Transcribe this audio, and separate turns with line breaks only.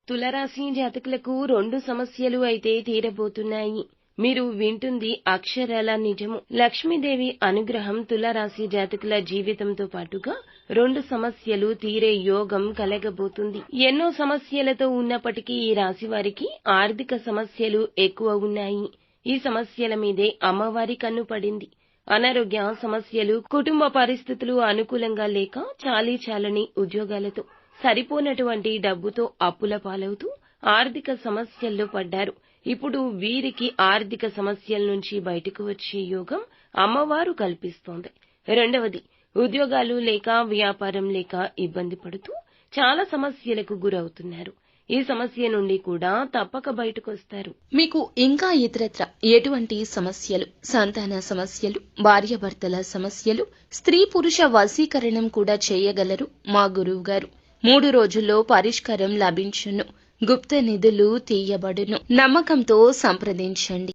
తులరాశి జాతకులకు 2 సమస్యలు అయితే తీరబోతున్నాయి. మీరు వింటుంది అక్షరాల నిజము. లక్ష్మీదేవి అనుగ్రహం తులరాశి జాతకుల జీవితంతో పాటుగా 2 సమస్యలు తీరే యోగం కలగబోతుంది. ఎన్నో సమస్యలతో ఉన్నప్పటికీ ఈ రాశి వారికి ఆర్థిక సమస్యలు ఎక్కువ ఉన్నాయి. ఈ సమస్యల మీదే అమ్మవారి కన్ను పడింది. అనారోగ్య సమస్యలు, కుటుంబ పరిస్థితులు అనుకూలంగా లేక చాలీచాలని ఉద్యోగాలతో, సరిపోనటువంటి డబ్బుతో అప్పుల పాలవుతూ ఆర్థిక సమస్యల్లో పడ్డారు. ఇప్పుడు వీరికి ఆర్థిక సమస్యల నుంచి బయటకు వచ్చే యోగం అమ్మవారు కల్పిస్తోంది. రెండవది, ఉద్యోగాలు లేక వ్యాపారం లేక ఇబ్బంది పడుతూ చాలా సమస్యలకు గురవుతున్నారు. ఈ సమస్య నుండి కూడా తప్పక బయటకొస్తారు.
మీకు ఇంకా ఇతరత్ర ఎటువంటి సమస్యలు, సంతాన సమస్యలు, భార్యాభర్తల సమస్యలు, స్త్రీ పురుష వశీకరణం కూడా చేయగలరు మా గురువు గారు. 3 రోజుల్లో పరిష్కారం లభించును. గుప్త నిధులు తీయబడును. నమ్మకంతో సంప్రదించండి.